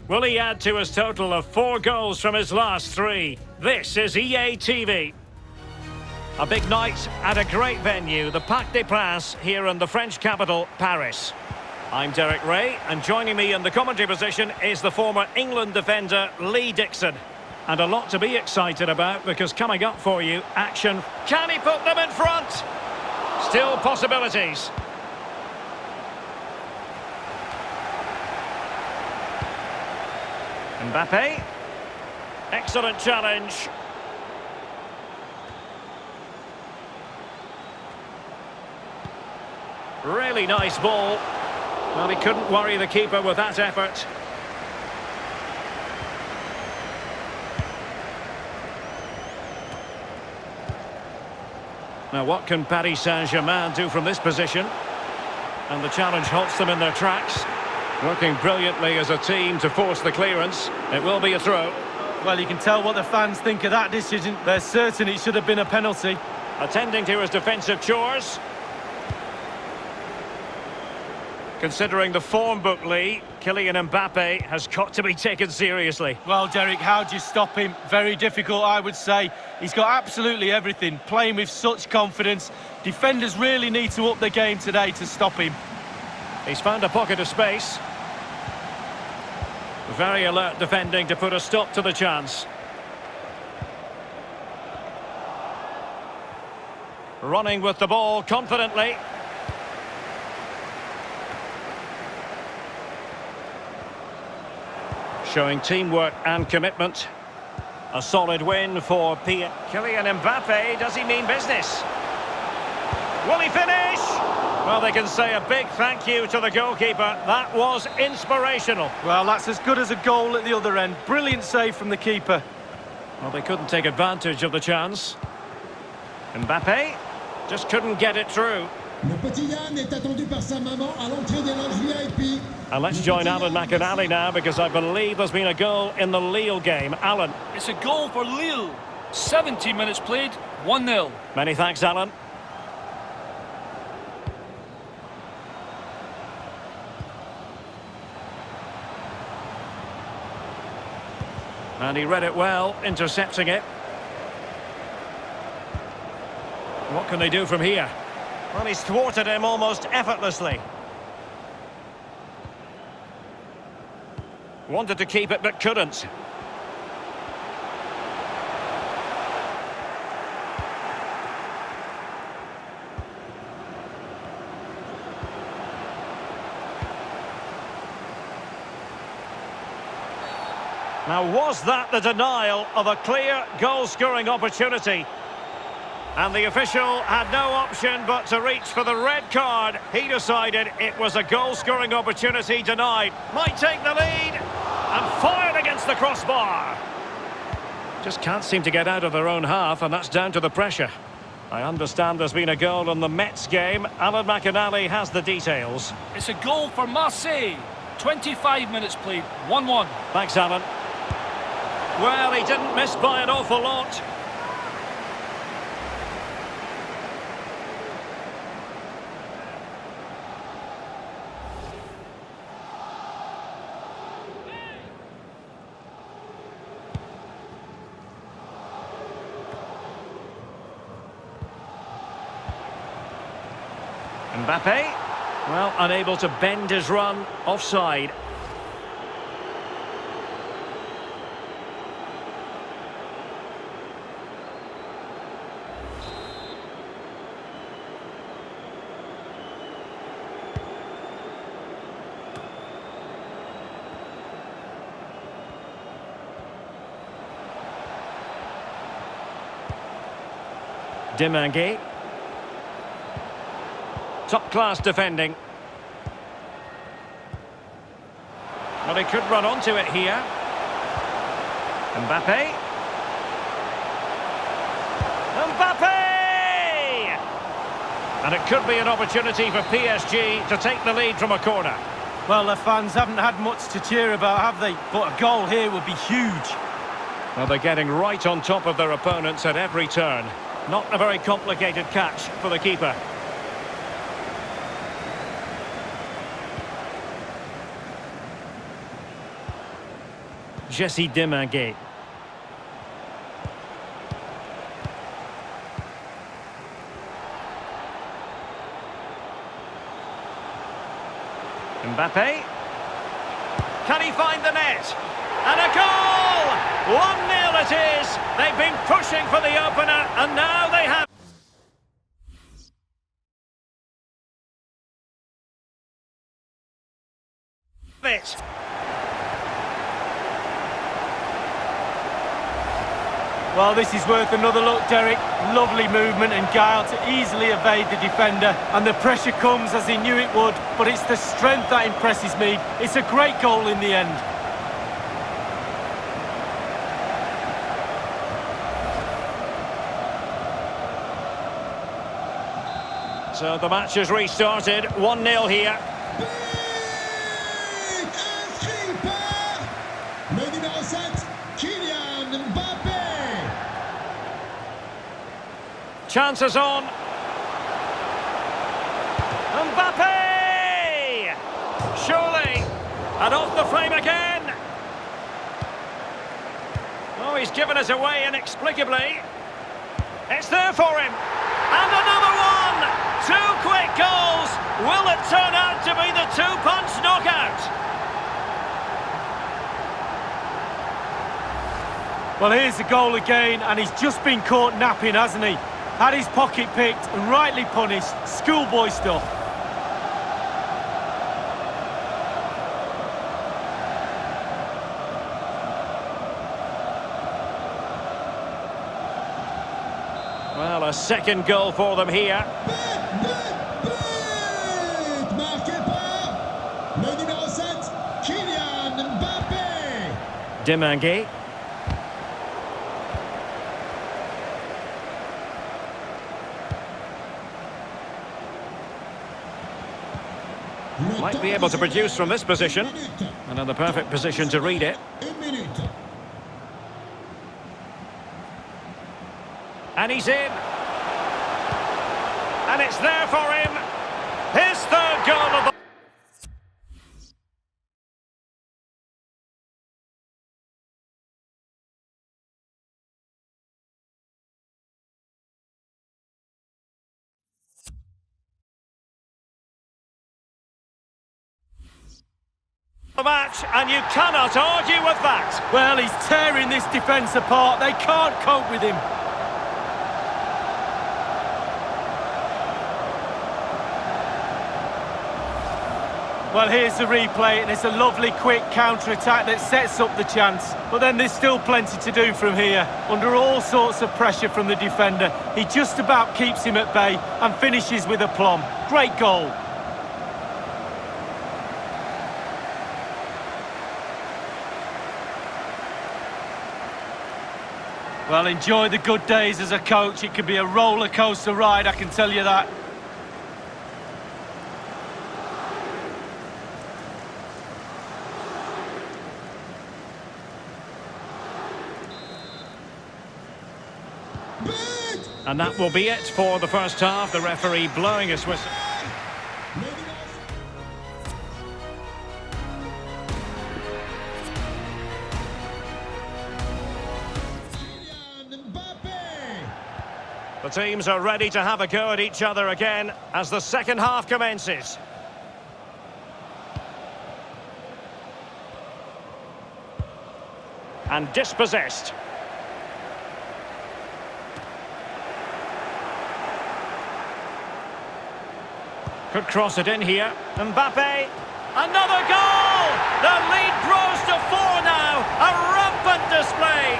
Will he add to his total of 4 goals from his last 3? This is EA TV. A big night at a great venue, the Parc des Princes, here in the French capital, Paris. I'm Derek Ray, and joining me in the commentary position is the former England defender, Lee Dixon. And a lot to be excited about, because coming up for you, action. Can he put them in front? Still possibilities. Mbappe. Excellent challenge. Really nice ball. Well, he couldn't worry the keeper with that effort. Now, what can Paris Saint-Germain do from this position? And the challenge halts them in their tracks. Working brilliantly as a team to force the clearance. It will be a throw. Well, you can tell what the fans think of that decision. They're certain it should have been a penalty. Attending to his defensive chores. Considering the form book, Lee, Kylian Mbappe has got to be taken seriously. Well, Derek, how do you stop him? Very difficult, I would say. He's got absolutely everything, playing with such confidence. Defenders really need to up their game today to stop him. He's found a pocket of space. Very alert defending to put a stop to the chance. Running with the ball confidently. Showing teamwork and commitment. A solid win for Kylian Mbappe. Does he mean business? Will he finish? Well, they can say a big thank you to the goalkeeper. That was inspirational. Well, that's as good as a goal at the other end. Brilliant save from the keeper. Well, they couldn't take advantage of the chance. Mbappe just couldn't get it through. Le petit Yann est attendu par sa maman à l'entrée des loges VIP. And let's join Alan McInally now, because I believe there's been a goal in the Lille game. Alan. It's a goal for Lille. 70 minutes played, 1-0. Many thanks, Alan. And he read it well, intercepting it. What can they do from here? Well, he's thwarted him almost effortlessly. Wanted to keep it, but couldn't. Now, was that the denial of a clear goal-scoring opportunity? And the official had no option but to reach for the red card. He decided it was a goal-scoring opportunity denied. Might take the lead. And fired against the crossbar. Just can't seem to get out of their own half, and that's down to the pressure. I understand there's been a goal in the Mets game. Alan McInally has the details. It's a goal for Marseille. 25 minutes played, 1-1. Thanks, Alan. Well, he didn't miss by an awful lot. Mbappe, well, unable to bend his run, offside. Demangue. Top-class defending. Well, he could run onto it here. Mbappe. Mbappe! And it could be an opportunity for PSG to take the lead from a corner. Well, the fans haven't had much to cheer about, have they? But a goal here would be huge. Well, they're getting right on top of their opponents at every turn. Not a very complicated catch for the keeper. Jesse Demanguet. Mbappe. Can he find the net? And a goal! 1-0 it is. They've been pushing for the opener, and now they have it. Well, this is worth another look, Derek. Lovely movement and guile to easily evade the defender. And the pressure comes as he knew it would, but it's the strength that impresses me. It's a great goal in the end. So the match has restarted, 1-0 here. Le numéro 7, Kylian Mbappé. Chances on. Mbappe! Surely. And off the frame again. Oh, he's given us away inexplicably. It's there for him. And another one! 2 quick goals. Will it turn out to be the 2-punch knockout? Well, here's the goal again, and he's just been caught napping, hasn't he? Had his pocket picked and rightly punished. Schoolboy stuff. Well, a second goal for them here. Marqué par le numéro 7, Kylian Mbappé. Demanguet. Might be able to produce from this position. Another perfect position to read it. And he's in. And it's there for him. His third goal of the... match, and you cannot argue with that. Well, he's tearing this defence apart. They can't cope with him. Well, here's the replay, and it's a lovely quick counter-attack that sets up the chance. But then there's still plenty to do from here. Under all sorts of pressure from the defender, he just about keeps him at bay and finishes with aplomb. Great goal. Well, enjoy the good days as a coach. It can be a roller coaster ride, I can tell you that. And that will be it for the first half. The referee blowing his whistle. The teams are ready to have a go at each other again as the second half commences. And dispossessed. Could cross it in here. Mbappe. Another goal! The lead grows to 4 now. A rampant display.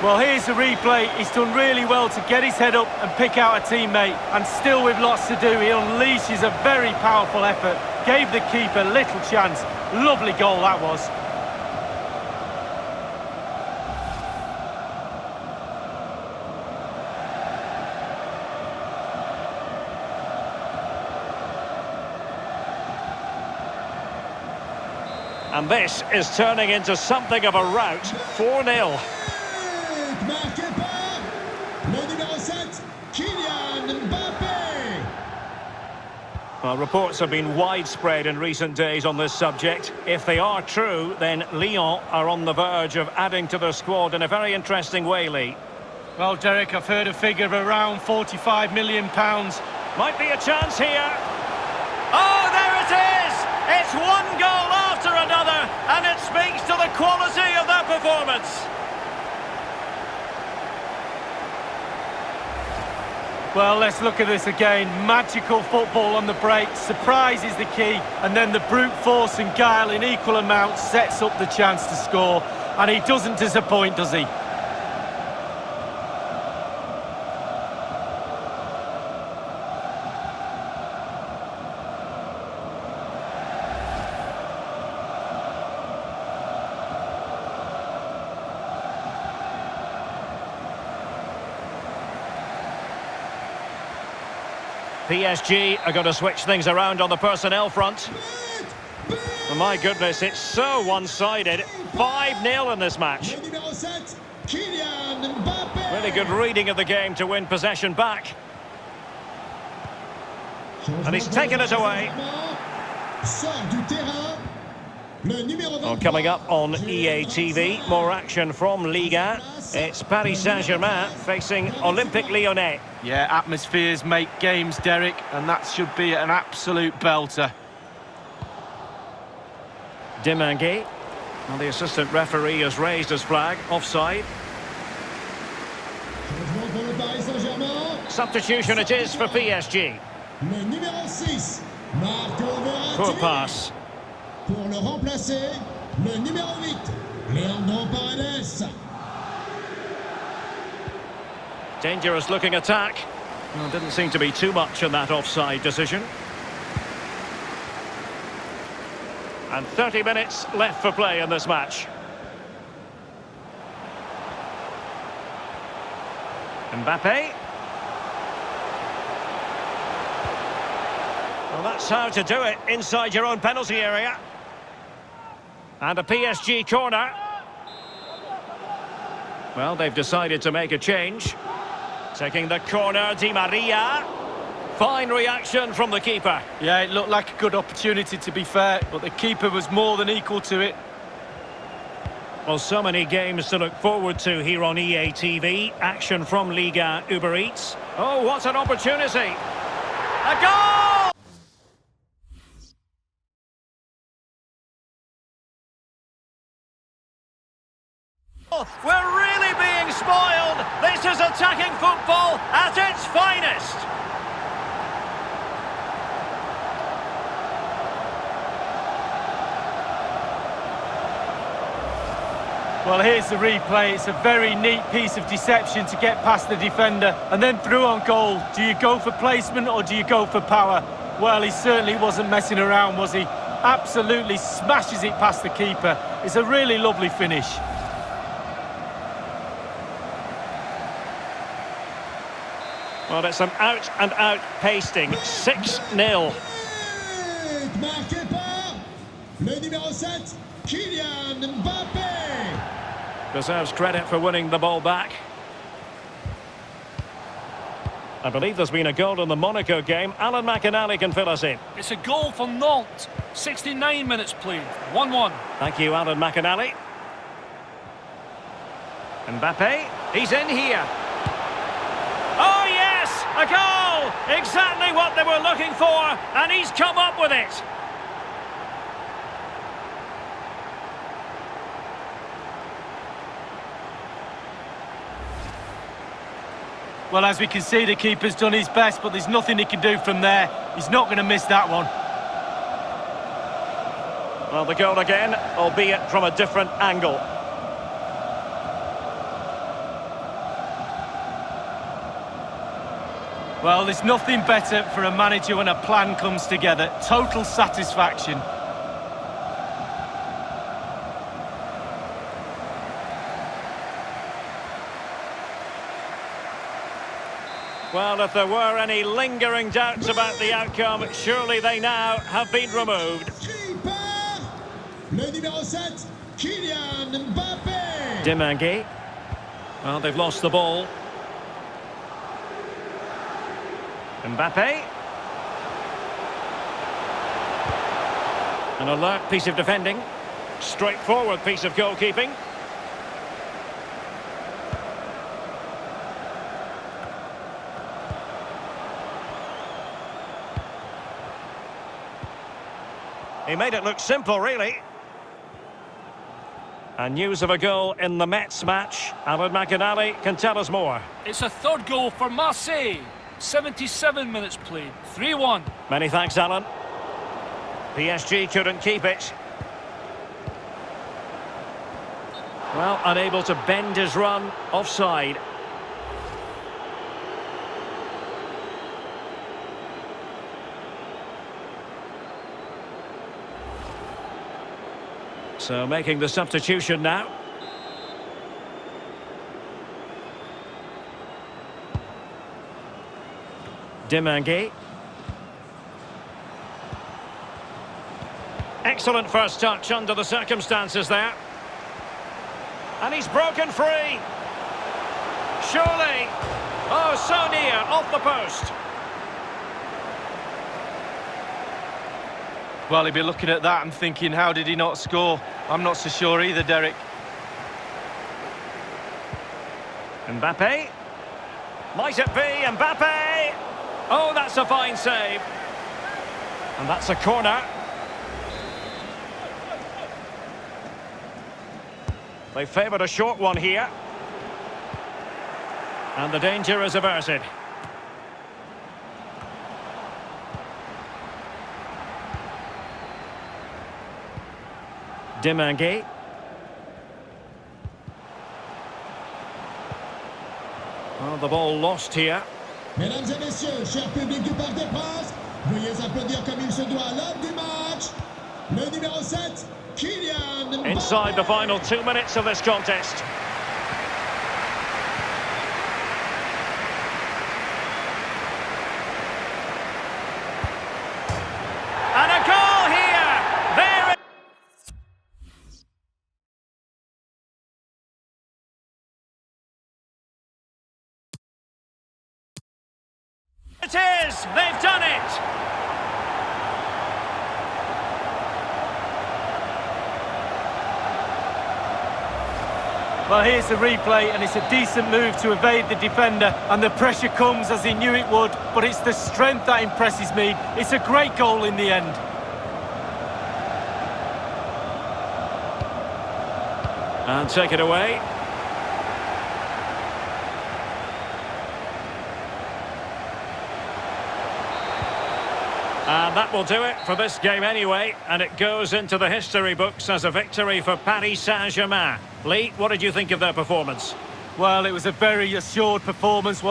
Well, here's the replay. He's done really well to get his head up and pick out a teammate. And still with lots to do, he unleashes a very powerful effort. Gave the keeper little chance. Lovely goal that was. And this is turning into something of a rout. 4-0. Marqué par le numéro 7, Kylian Mbappé. Well, reports have been widespread in recent days on this subject. If they are true, then Lyon are on the verge of adding to their squad in a very interesting way, Lee. Well, Derek, I've heard a figure of around £45 million. Might be a chance here. Oh, there it is! It's one goal after another, and it speaks to the quality of that performance. Well, let's look at this again. Magical football on the break. Surprise is the key. And then the brute force and guile in equal amounts sets up the chance to score. And he doesn't disappoint, does he? PSG are going to switch things around on the personnel front. Oh, my goodness, it's so one-sided. 5-0 in this match. Really good reading of the game to win possession back. And he's taken it away. Well, coming up on EA TV, more action from Liga. It's Paris Saint-Germain facing Olympique Lyonnais. Yeah, atmospheres make games, Derek, and that should be an absolute belter. Demanguet. Well, the assistant referee has raised his flag. Offside. Substitution it is for PSG. Poor pass. Pour le remplacer, le numéro 8, Leandro Paredes. Dangerous looking attack. Well, didn't seem to be too much in that offside decision. And 30 minutes left for play in this match. Mbappe. Well, that's how to do it inside your own penalty area. And a PSG corner. Well, they've decided to make a change. Taking the corner, Di Maria. Fine reaction from the keeper. Yeah, it looked like a good opportunity, to be fair, but the keeper was more than equal to it. Well, so many games to look forward to here on EA TV. Action from Liga Uber Eats. Oh, what an opportunity. A goal! We're really being spoiled. This is attacking football at its finest. Well, here's the replay. It's a very neat piece of deception to get past the defender and then through on goal. Do you go for placement or do you go for power? Well, he certainly wasn't messing around, was he? Absolutely smashes it past the keeper. It's a really lovely finish. Well, it's an out-and-out pasting. 6-0. Marqué par le numéro 7, Kylian Mbappe. Deserves credit for winning the ball back. I believe there's been a goal in the Monaco game. Alan McInally can fill us in. It's a goal for Nantes. 69 minutes played. 1-1. Thank you, Alan McInally. Mbappe, he's in here. Oh, yes! A goal! Exactly what they were looking for, and he's come up with it. Well, as we can see, the keeper's done his best, but there's nothing he can do from there. He's not going to miss that one. Well, the goal again, albeit from a different angle. Well, there's nothing better for a manager when a plan comes together. Total satisfaction. Well, if there were any lingering doubts about the outcome, surely they now have been removed. Le numéro 7, Kylian Mbappe. Demanguet. Well, they've lost the ball. Mbappe. An alert piece of defending. Straightforward piece of goalkeeping. He made it look simple, really. And news of a goal in the Mets match. Alan McInally can tell us more. It's a third goal for Marseille. 77 minutes played. 3-1. Many thanks, Alan. PSG couldn't keep it. Well, unable to bend his run. Offside. So making the substitution now. Demanguet. Excellent first touch under the circumstances there. And he's broken free. Surely. Oh, so near, off the post. Well, he'd be looking at that and thinking, how did he not score? I'm not so sure either, Derek. Mbappe. Might it be Mbappe? Oh, that's a fine save. And that's a corner. They favoured a short one here. And the danger is averted. Demanguet. Well, the ball lost here. Mesdames et messieurs, cher public du Parc des Princes, veuillez applaudir comme il se doit l'homme du match, le numéro 7, Kylian. Inside the final 2 minutes of this contest. And a goal here! There it is! They've done it! Well, here's the replay, and it's a decent move to evade the defender, and the pressure comes as he knew it would, but it's the strength that impresses me. It's a great goal in the end. And take it away. And that will do it for this game anyway, and it goes into the history books as a victory for Paris Saint-Germain. Lee, what did you think of their performance? Well, it was a very assured performance, wasn't it?